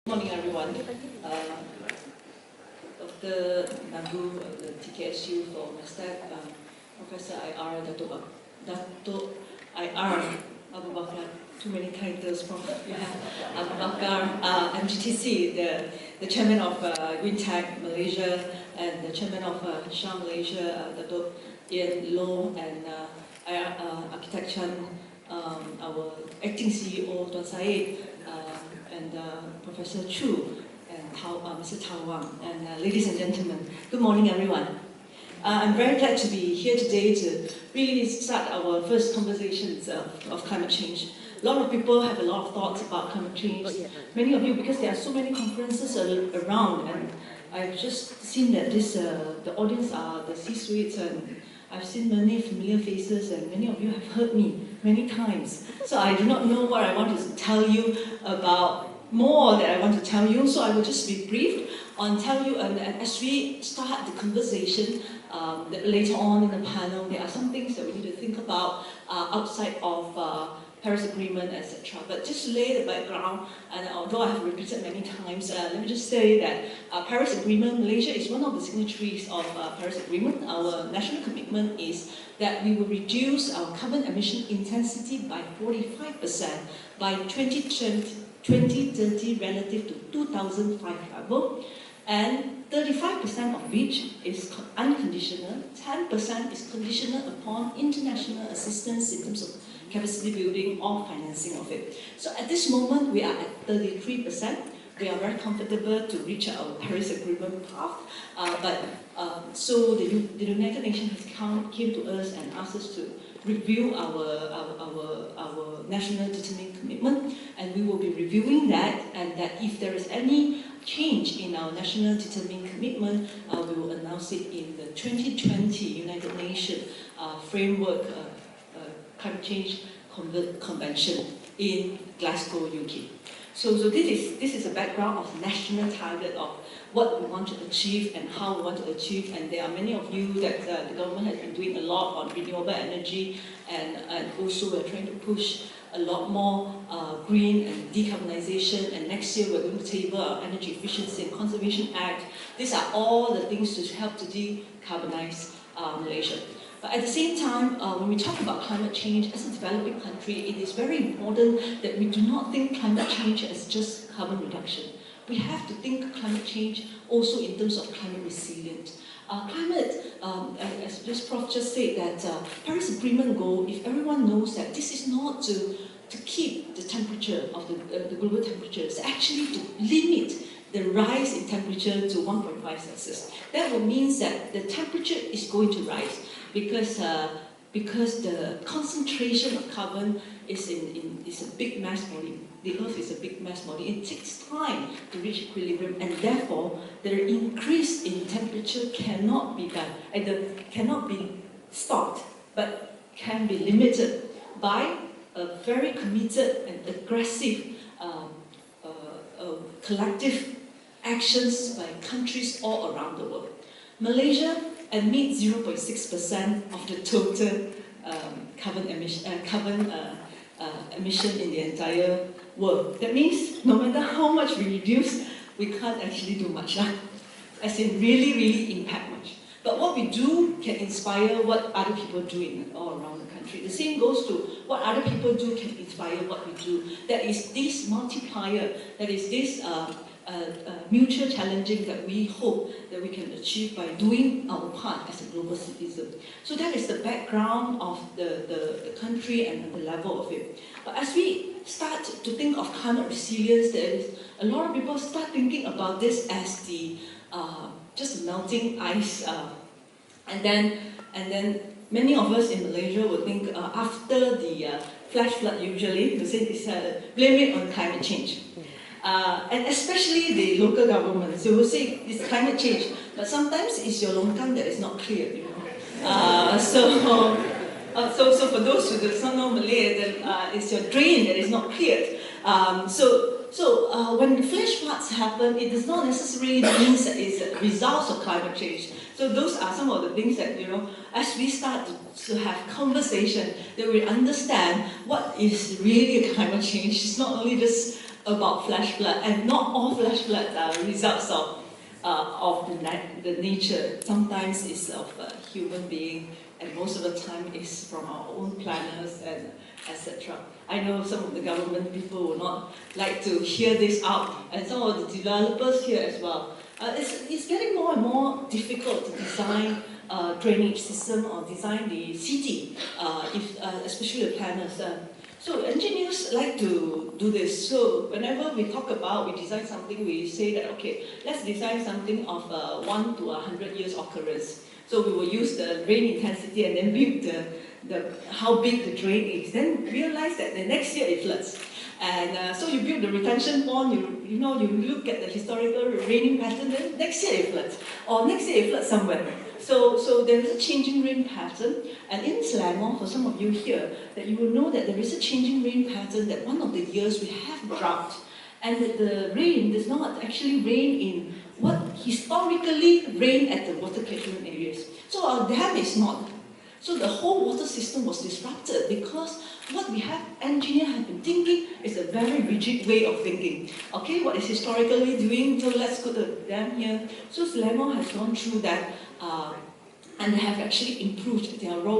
Good morning, everyone. Dr. Nagu of the TKSU for mestecc, Professor IR, Dato IR Abu Bakar, too many titles from Abu Bakar, MGTC, the chairman of Wintech Malaysia, and the chairman of Shah Malaysia, Dato Ian Loh, and IR Architecture, our acting CEO, Tuan Syed, and Professor Chu, and Mr. Tao Wang, and ladies and gentlemen, good morning, everyone. I'm very glad to be here today to really start our first conversations of climate change. A lot of people have a lot of thoughts about climate change. Many of you, because there are so many conferences around, and I've just seen that the audience are the C-suites, and I've seen many familiar faces, and many of you have heard me many times. So I do not know what I want to tell you about more that I want to tell you, so I will just be brief on tell you, and as we start the conversation later on in the panel, there are some things that we need to think about outside of Paris Agreement, etc. But just to lay the background, and although I have repeated many times, let me just say that Paris Agreement, Malaysia is one of the signatories of Paris Agreement. Our national commitment is that we will reduce our carbon emission intensity by 45% by 2030 relative to 2005 level, and 35% of which is unconditional, 10% is conditional upon international assistance in terms of capacity building or financing of it. So at this moment, we are at 33%. We are very comfortable to reach our Paris Agreement path, so the United Nations came to us and asked us to review our national determined commitment, and we will be reviewing that, and that if there is any change in our national determined commitment, we will announce it in the 2020 United Nations Framework Climate Change Convention in Glasgow, UK. So this is a background of national target of what we want to achieve and how we want to achieve, and there are many of you that the government has been doing a lot on renewable energy, and also we're trying to push a lot more green and decarbonization, and next year we're going to table our Energy Efficiency and Conservation Act. These are all the things to help to decarbonize Malaysia. But at the same time, when we talk about climate change as a developing country, it is very important that we do not think climate change as just carbon reduction. We have to think climate change also in terms of climate resilience. As this Prof just said, that Paris Agreement goal, if everyone knows that this is not to keep the temperature of the global temperature, it's actually to limit the rise in temperature to 1.5 Celsius. That will mean that the temperature is going to rise because the concentration of carbon is a big mass body. The Earth is a big mass body. It takes time to reach equilibrium, and therefore the increase in temperature cannot be done, either cannot be stopped, but can be limited by a very committed and aggressive collective actions by countries all around the world. Malaysia emits 0.6% of the total carbon emission in the entire world. That means no matter how much we reduce, we can't actually do much, as in really impact much. But what we do can inspire what other people do all around the country. The same goes to what other people do can inspire what we do. That is this multiplier, that is this mutual challenging that we hope that we can achieve by doing our part as a global citizen. So that is the background of the country and the level of it. But as we start to think of climate resilience, there is a lot of people start thinking about this as the just melting ice, and then many of us in Malaysia will think after the flash flood, usually we say blame it on climate change. And especially the local governments, they will say it's climate change, but sometimes it's your longkang that is not clear, you know. So for those who do not know Malay, then it's your drain that is not cleared. So when the flash floods happen, it does not necessarily mean that it's a result of climate change. So those are some of the things that, as we start to have conversation, that we understand what is really a climate change. It's not only just about flash flood, and not all flash floods are results of the nature. Sometimes it's of a human being, and most of the time it's from our own planners and etc. I know some of the government people will not like to hear this out, and some of the developers here as well. It's getting more and more difficult to design drainage system or design the city, especially the planners. So engineers like to do this. So whenever we design something, we say that, okay, let's design something of 1 to 100 years occurrence. So we will use the rain intensity and then build how big the drain is. Then realize that the next year it floods. And so you build the retention pond, you look at the historical raining pattern, then next year it floods. Or next year it floods somewhere. So there is a changing rain pattern, and in Selangor, for some of you here, that you will know that there is a changing rain pattern, that one of the years we have drought, and that the rain does not actually rain in what historically rained at the water catchment areas. So our dam is not. So the whole water system was disrupted because what engineers have been thinking is a very rigid way of thinking. Okay, what is historically doing, so let's put the dam here. So Selangor has gone through that and they have actually improved their raw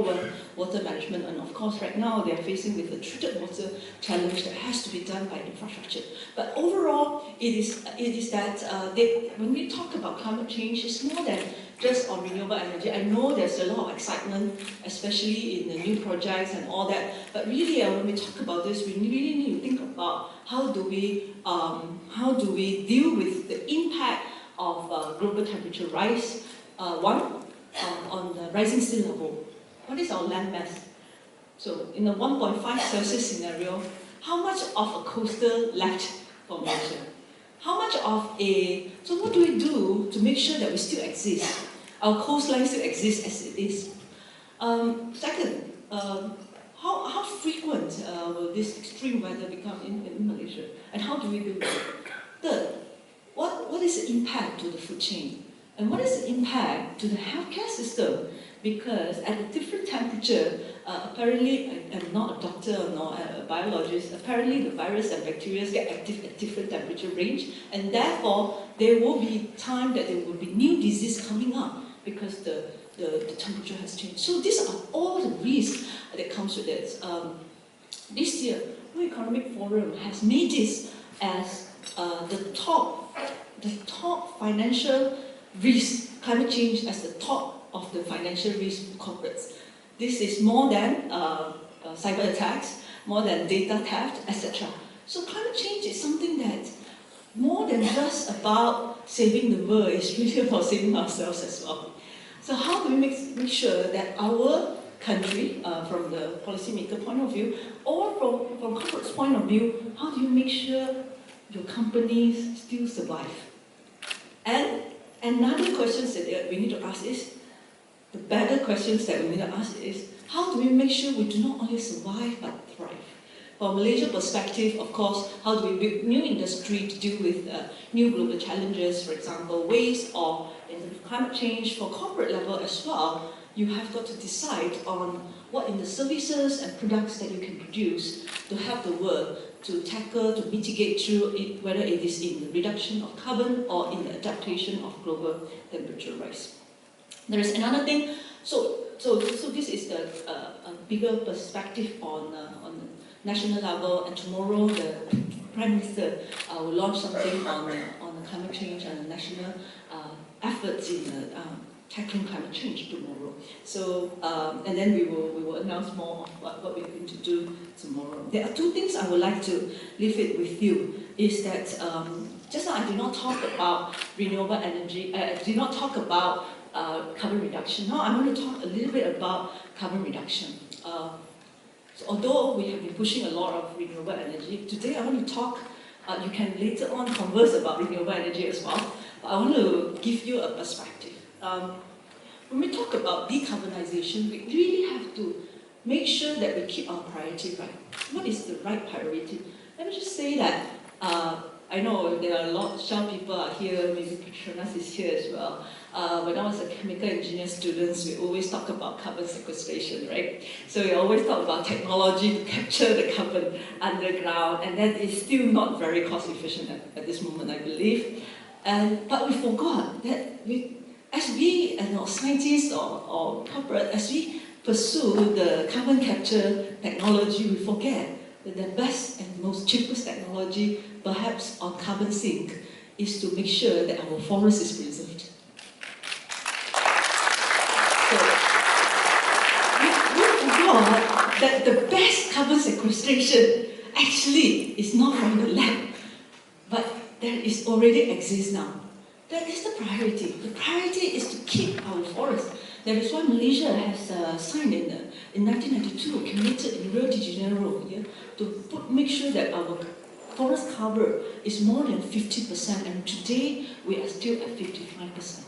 water management. And of course, right now they are facing with the treated water challenge that has to be done by infrastructure. But overall, it is that when we talk about climate change, it's more than just on renewable energy. I know there's a lot of excitement, especially in the new projects and all that. But really, when we talk about this, we really need to think about how do we deal with the impact of global temperature rise. On the rising sea level. What is our land mass? So in a 1.5 Celsius scenario, how much of a coastal left for Malaysia? How much so what do we do to make sure that we still exist? Our coastline still exists as it is. Second, how frequent will this extreme weather become in Malaysia? And how do we do that? Third, what is the impact to the food chain? And what is the impact to the healthcare system? Because at a different temperature, apparently, I'm not a doctor nor a biologist, apparently the virus and bacteria get active at different temperature range, and therefore there will be time that there will be new disease coming up because the temperature has changed. So these are all the risks that comes with it. This year, World Economic Forum has made this as the top financial risk, climate change as the top of the financial risk for corporates. This is more than cyber attacks, more than data theft, etc. So climate change is something that more than just about saving the world, it's really about saving ourselves as well. So how do we make sure that our country, from the policymaker point of view, or from corporate's point of view, how do you make sure your companies still survive? And another question that we need to ask is, the better questions that we need to ask is, how do we make sure we do not only survive but thrive? From Malaysia perspective, of course, how do we build new industry to deal with new global challenges, for example, waste, or in terms of climate change. For corporate level as well, you have got to decide on what in the services and products that you can produce to help the world to tackle, to mitigate through it, whether it is in the reduction of carbon or in the adaptation of global temperature rise. There is another thing. So this is a bigger perspective on national level, and tomorrow the Prime Minister will launch something on the climate change and the national efforts in tackling climate change tomorrow. So and then we will announce more of what we're going to do tomorrow. There are two things I would like to leave it with you. Is that just now I did not talk about renewable energy. I did not talk about carbon reduction. Now I'm going to talk a little bit about carbon reduction. So although we have been pushing a lot of renewable energy, today I want to talk, you can later on converse about renewable energy as well, but I want to give you a perspective. When we talk about decarbonization, we really have to make sure that we keep our priority right. What is the right priority? Let me just say that I know there are a lot of Shell people are here, maybe Petronas is here as well. When I was a chemical engineer students, we always talk about carbon sequestration, right? So we always talk about technology to capture the carbon underground, and that is still not very cost efficient at this moment, I believe. But we forgot that as we, scientists or corporate, as we pursue the carbon capture technology, we forget that the best and most cheapest technology, perhaps on carbon sink, is to make sure that our forest is preserved. So, we forgot that the best carbon sequestration actually is not from the lab, but that is already exists now. That is the priority. The priority is to keep our forest. That is why Malaysia has signed in 1992, committed in Rio de Janeiro, to make sure that our forest cover is more than 50%, and today we are still at 55%.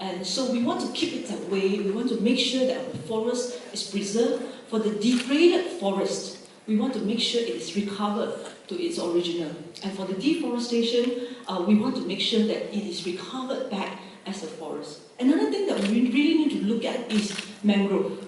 And so we want to keep it that way. We want to make sure that our forest is preserved. For the degraded forest, we want to make sure it is recovered to its original. And for the deforestation, we want to make sure that it is recovered back as a forest. Another thing that we really need to look at is mangrove.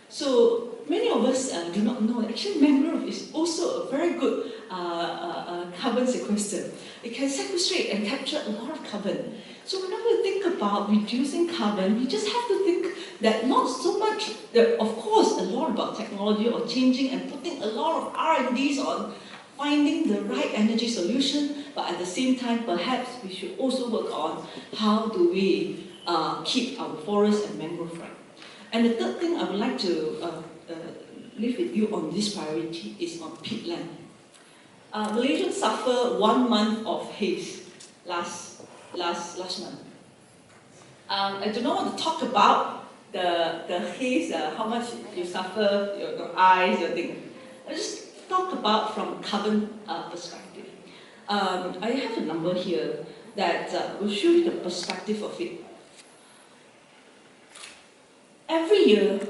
So many of us do not know that actually mangrove is also a very good carbon sequester. It can sequestrate and capture a lot of carbon. So whenever we think about reducing carbon, we just have to think that not so much, of course, a lot about technology or changing and putting a lot of R&Ds on finding the right energy solution, but at the same time, perhaps we should also work on how do we keep our forests and mangrove right. And the third thing I would like to leave with you on this priority is on peatland. Malaysians suffer 1 month of haze last month. I do not want to talk about the haze, how much you suffer, your eyes, your thing. I just talk about from carbon perspective. I have a number here that will show you the perspective of it. Every year,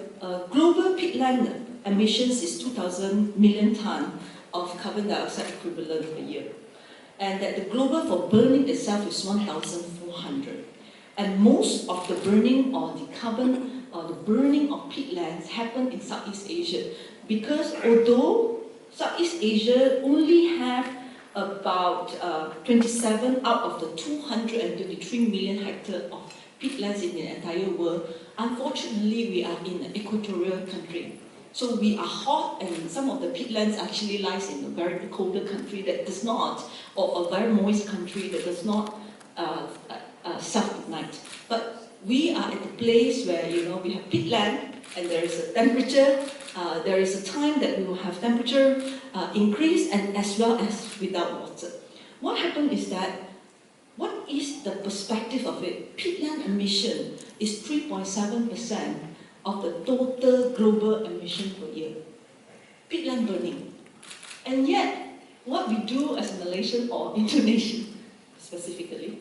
global peatland emissions is 2,000 million tonnes of carbon dioxide equivalent per year. And that the global for burning itself is 1,400. And most of the burning or the carbon or the burning of peatlands happen in Southeast Asia. Because although Southeast Asia only have about 27 out of the 233 million hectares of peatlands in the entire world, unfortunately we are in an equatorial country. So we are hot, and some of the peatlands actually lies in a very colder country that does not, or a very moist country that does not self-ignite. But we are at the place where we have peatland, and there is a temperature. There is a time that we will have temperature increase, and as well as without water. What happened is that, what is the perspective of it? Peatland emission is 3.7% of the total global emission per year. Peatland burning. And yet, what we do as Malaysian or Indonesian specifically,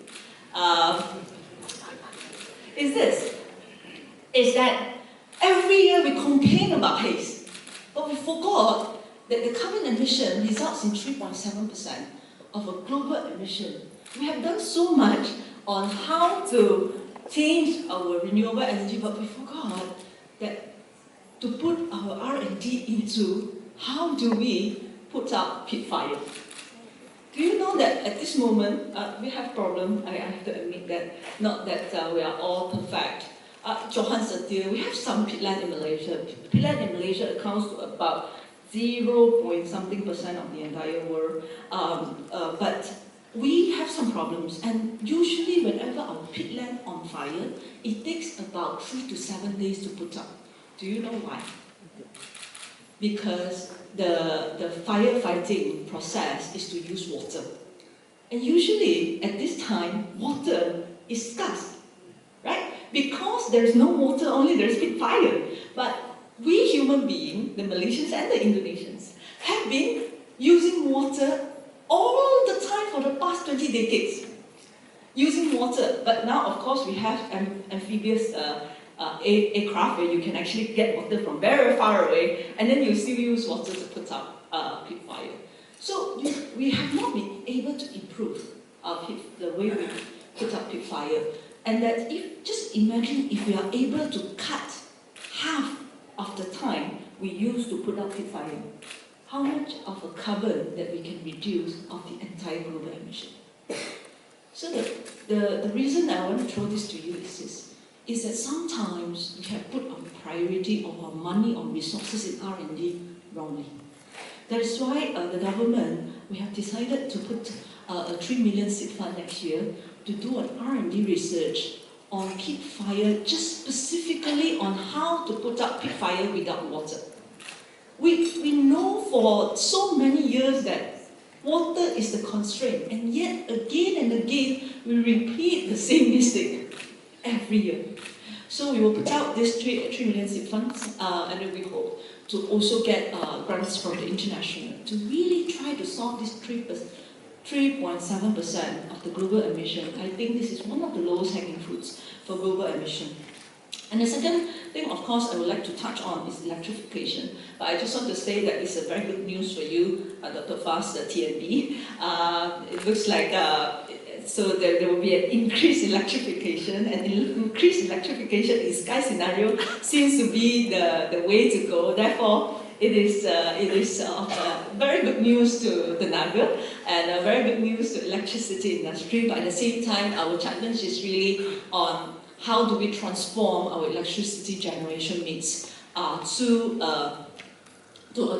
is that every year we complain about haze, but we forgot that the carbon emission results in 3.7% of a global emission. We have done so much on how to change our renewable energy, but we forgot that to put our R&D into how do we put out peat fire. Do you know that at this moment, we have problem, I have to admit that, not that we are all perfect. Johan Setia, we have some peatland in Malaysia. Peatland in Malaysia accounts to about 0.something% of the entire world. But we have some problems, and usually whenever our peatland on fire, it takes about 3 to 7 days to put out. Do you know why? Because the firefighting process is to use water. And usually at this time, water is scarce, right? Because there is no water, only there is peat fire. But we human beings, the Malaysians and the Indonesians, have been using water all the time for the past 20 decades. Using water, but now of course we have amphibious aircraft where you can actually get water from very far away, and then you still use water to put out peat fire. So we have not been able to improve the way we put out peak fire. And that just imagine if we are able to cut half of the time we use to put out peak fire, how much of a carbon that we can reduce of the entire global emission. So the reason I want to throw this to you is this, is that sometimes we have put our priority of our money or resources in R&D wrongly. That is why the government, we have decided to put a 3 million seed fund next year to do an R&D research on peak fire, just specifically on how to put out peak fire without water. We know for so many years that water is the constraint, and yet again and again we repeat the same mistake every year. So we will put out this 3 million seed funds, and then we hope to also get grants from the international to really try to solve this 3.7% of the global emission. I think this is one of the lowest hanging fruits for global emission. And the second thing, of course, I would like to touch on is electrification. But I just want to say that it's a very good news for you, Dr. Fast, the TNB. It looks like so there will be an increased electrification, and increased electrification in sky scenario seems to be the way to go. Therefore, it is very good news to the Naga and very good news to electricity industry. But at the same time, our challenge is really on how do we transform our electricity generation mix to a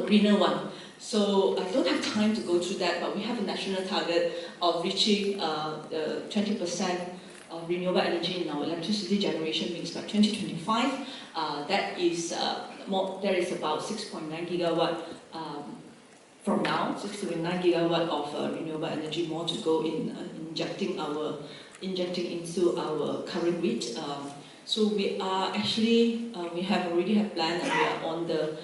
greener one. So I don't have time to go through that, but we have a national target of reaching 20% of renewable energy in our electricity generation mix by 2025. That is about 6.9 gigawatt from now, 6.9 gigawatt of renewable energy more to go in injecting into our current grid. So we are actually we already have planned, and we are on the.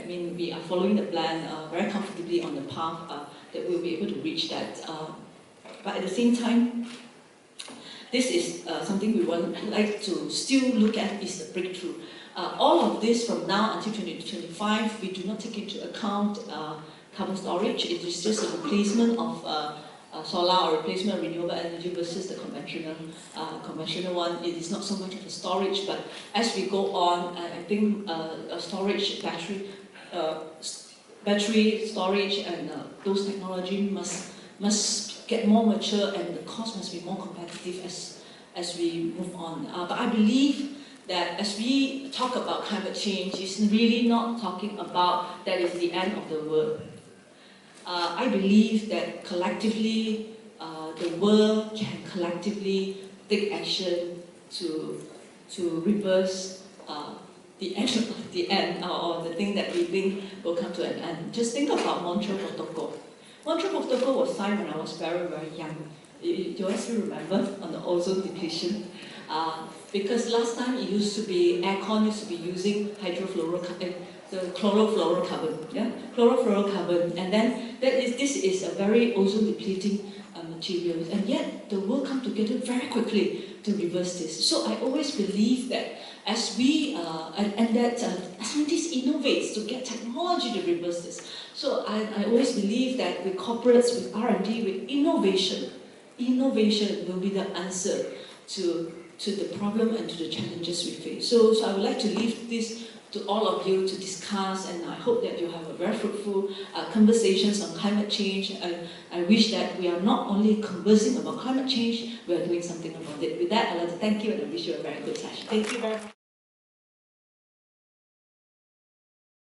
We are following the plan very comfortably on the path that we'll be able to reach that. But at the same time, this is something we would like to still look at is the breakthrough. All of this from now until 2025, we do not take into account carbon storage. It is just a replacement of solar or replacement of renewable energy versus the conventional one. It is not so much of a storage, but as we go on, I think a storage battery storage and those technology must get more mature, and the cost must be more competitive as we move on. But I believe that as we talk about climate change, it's really not talking about that is the end of the world. I believe that collectively, the world can collectively take action to reverse the end or the thing that we think will come to an end. Just think about Montreal Protocol. Montreal Protocol was signed when I was very, very young. Do you still remember on the ozone depletion? Because last time it used to be, aircon used to be using hydrofluorocarbon, the chlorofluorocarbon, chlorofluorocarbon, and then this is a very ozone depleting material, and yet the world come together very quickly to reverse this. So I always believe that as we, scientists innovate to get technology to reverse this. So I always believe that with corporates, with R&D, with innovation will be the answer to the problem and to the challenges we face. So I would like to leave this to all of you to discuss, and I hope that you have a very fruitful conversations on climate change. I wish that we are not only conversing about climate change, we are doing something about it. With that, I'd like to thank you, and I wish you a very good session. Thank you very much.